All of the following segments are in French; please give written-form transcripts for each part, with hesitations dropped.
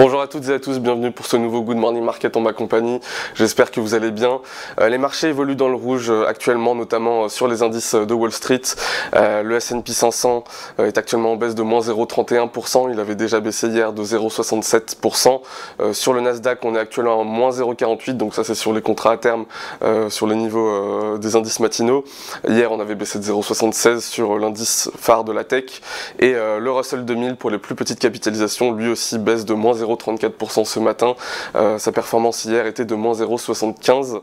Bonjour à toutes et à tous, bienvenue pour ce nouveau Good Morning Market en ma compagnie. J'espère que vous allez bien. Les marchés évoluent dans le rouge actuellement, notamment sur les indices de Wall Street. Le S&P 500 est actuellement en baisse de moins 0,31%. Il avait déjà baissé hier de 0,67%. Sur le Nasdaq, on est actuellement en moins 0,48%. Donc ça, c'est sur les contrats à terme, sur les niveaux des indices matinaux. Hier, on avait baissé de 0,76% sur l'indice phare de la tech. Et le Russell 2000, pour les plus petites capitalisations, lui aussi baisse de moins 0,34% ce matin. Sa performance hier était de moins 0,75%.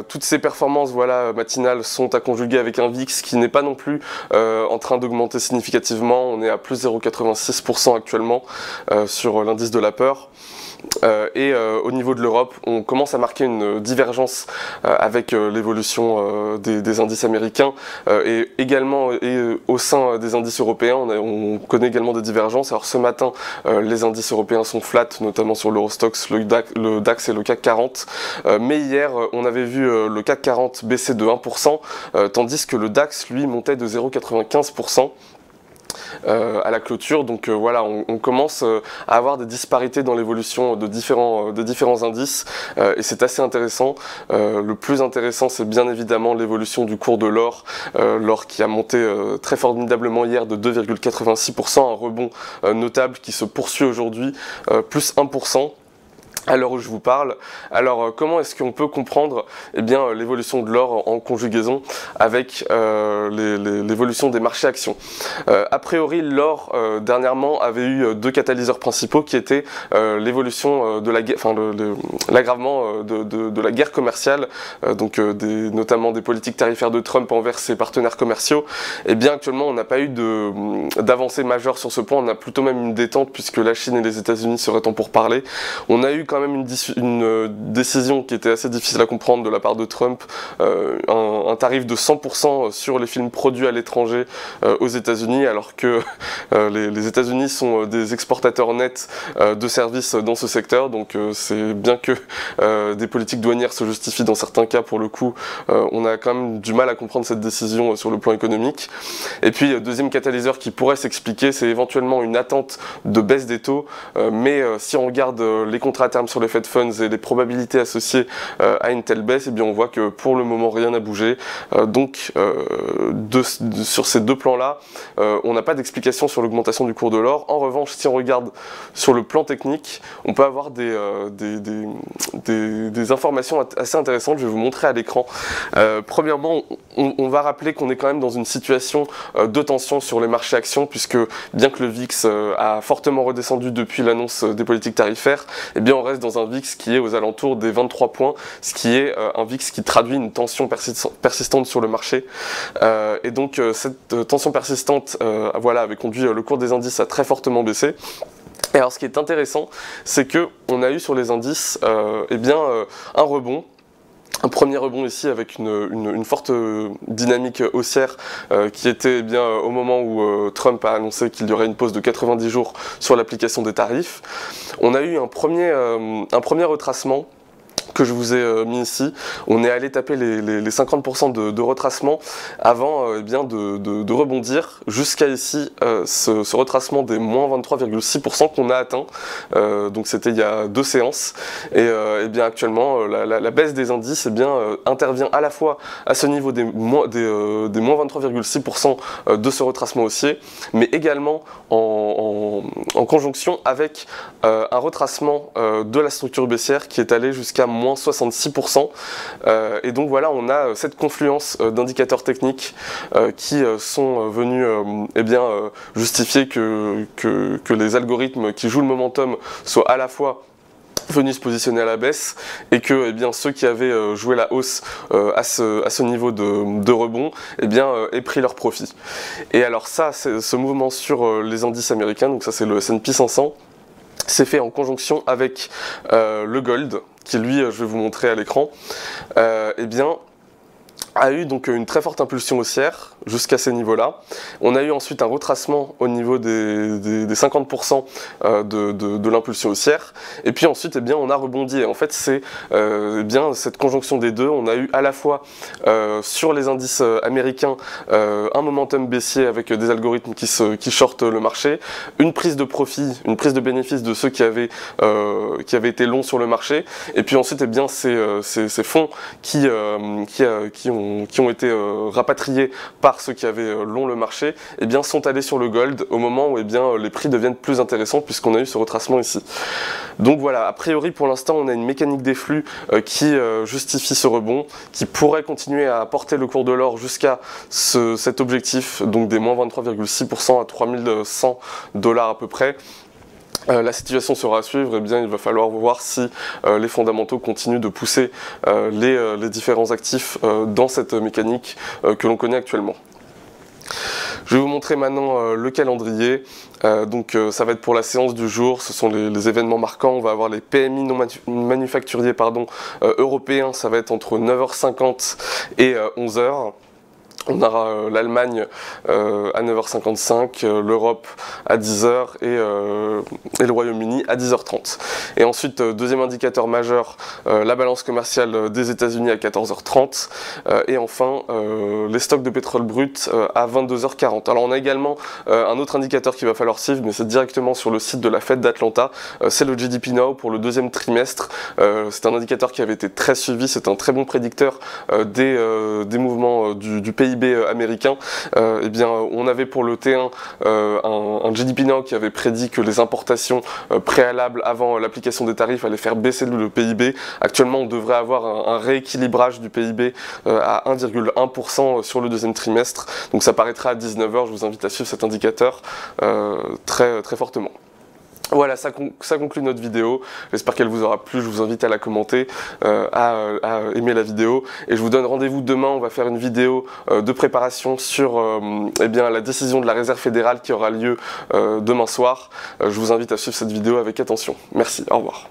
Toutes ces performances matinales sont à conjuguer avec un VIX qui n'est pas non plus en train d'augmenter significativement. On est à plus 0,86% actuellement sur l'indice de la peur. Au niveau de l'Europe, on commence à marquer une divergence avec l'évolution des indices américains et également au sein des indices européens, on connaît également des divergences. Alors ce matin, les indices européens sont flat, notamment sur l'Eurostoxx, le DAX et le CAC 40. Mais hier, on avait vu le CAC 40 baisser de 1%, tandis que le DAX, lui, montait de 0,95%. À la clôture, donc voilà, on commence à avoir des disparités dans l'évolution de différents indices et c'est assez intéressant. Le plus intéressant, c'est bien évidemment l'évolution du cours de l'or, l'or qui a monté très formidablement hier de 2,86%, un rebond notable qui se poursuit aujourd'hui, plus 1%. À l'heure où je vous parle. Alors comment est-ce qu'on peut comprendre l'évolution de l'or en conjugaison avec l'évolution des marchés actions? A priori, l'or dernièrement avait eu deux catalyseurs principaux qui étaient l'évolution de l'agravement de la guerre commerciale, notamment des politiques tarifaires de Trump envers ses partenaires commerciaux. Et bien actuellement, on n'a pas eu d'avancée majeure sur ce point, on a plutôt même une détente puisque la Chine et les États-Unis seraient en pourparlers. On a eu quand même une décision qui était assez difficile à comprendre de la part de Trump, un tarif de 100% sur les films produits à l'étranger aux États-Unis, alors que les États-Unis sont des exportateurs nets de services dans ce secteur, donc c'est bien que des politiques douanières se justifient dans certains cas, pour le coup, on a quand même du mal à comprendre cette décision sur le plan économique. Et puis, deuxième catalyseur qui pourrait s'expliquer, c'est éventuellement une attente de baisse des taux, mais si on regarde les contrats à terme sur les Fed Funds et les probabilités associées à une telle baisse, on voit que pour le moment rien n'a bougé. Sur ces deux plans-là, on n'a pas d'explication sur l'augmentation du cours de l'or. En revanche, si on regarde sur le plan technique, on peut avoir des informations assez intéressantes. Je vais vous montrer à l'écran. Premièrement, on va rappeler qu'on est quand même dans une situation de tension sur les marchés actions, puisque bien que le VIX a fortement redescendu depuis l'annonce des politiques tarifaires, on reste dans un VIX qui est aux alentours des 23 points, ce qui est un VIX qui traduit une tension persistante sur le marché. Et donc cette tension persistante avait conduit le cours des indices à très fortement baisser. Et alors ce qui est intéressant, c'est qu'on a eu sur les indices un rebond. Un premier rebond ici avec une forte dynamique haussière qui était au moment où Trump a annoncé qu'il y aurait une pause de 90 jours sur l'application des tarifs. On a eu un premier retracement que je vous ai mis ici. On est allé taper les 50% de retracement avant de rebondir jusqu'à ici, ce retracement des moins 23,6% qu'on a atteint. Donc c'était il y a deux séances. Et actuellement, la baisse des indices intervient à la fois à ce niveau des moins 23,6% de ce retracement haussier, mais également en conjonction avec un retracement de la structure baissière qui est allé jusqu'à moins 66%. Et donc voilà, on a cette confluence d'indicateurs techniques qui sont venus justifier que les algorithmes qui jouent le momentum soient à la fois venus se positionner à la baisse et que ceux qui avaient joué la hausse à ce niveau de rebond aient pris leur profit. Et alors ça, ce mouvement sur les indices américains, donc ça c'est le S&P 500, c'est fait en conjonction avec le gold, qui lui, je vais vous montrer à l'écran, a eu donc une très forte impulsion haussière jusqu'à ces niveaux-là. On a eu ensuite un retracement au niveau des 50% de l'impulsion haussière. Et puis ensuite, eh bien, on a rebondi. Et en fait, c'est bien cette conjonction des deux. On a eu à la fois sur les indices américains un momentum baissier avec des algorithmes qui shortent le marché, une prise de profit, une prise de bénéfice de ceux qui avaient été longs sur le marché. Et puis ensuite, eh bien, ces fonds qui ont été rapatriés par ceux qui avaient long le marché, eh bien, sont allés sur le gold au moment où eh bien, les prix deviennent plus intéressants puisqu'on a eu ce retracement ici. Donc voilà, a priori pour l'instant on a une mécanique des flux qui justifie ce rebond, qui pourrait continuer à porter le cours de l'or jusqu'à cet objectif, donc des moins 23,6% à 3100 $ à peu près. La situation sera à suivre, et bien il va falloir voir si les fondamentaux continuent de pousser les différents actifs dans cette mécanique que l'on connaît actuellement. Je vais vous montrer maintenant le calendrier. Donc ça va être pour la séance du jour, ce sont les événements marquants. On va avoir les PMI non manufacturiers européens, ça va être entre 9h50 et 11h. On aura l'Allemagne à 9h55, l'Europe à 10h et le Royaume-Uni à 10h30. Et ensuite, deuxième indicateur majeur, la balance commerciale des États-Unis à 14h30. Et enfin, les stocks de pétrole brut à 22h40. Alors on a également un autre indicateur qu'il va falloir suivre, mais c'est directement sur le site de la Fed d'Atlanta. C'est le GDP Now pour le deuxième trimestre. C'est un indicateur qui avait été très suivi, c'est un très bon prédicteur des mouvements du PIB américain. Eh bien, on avait pour le T1 un GDP Now qui avait prédit que les importations préalables avant l'application des tarifs allaient faire baisser le PIB. Actuellement, on devrait avoir un rééquilibrage du PIB à 1,1% sur le deuxième trimestre. Donc ça paraîtra à 19h. Je vous invite à suivre cet indicateur très fortement. Voilà, ça conclut notre vidéo. J'espère qu'elle vous aura plu. Je vous invite à la commenter, à aimer la vidéo. Et je vous donne rendez-vous demain. On va faire une vidéo de préparation sur eh bien, la décision de la Réserve fédérale qui aura lieu demain soir. Je vous invite à suivre cette vidéo avec attention. Merci, au revoir.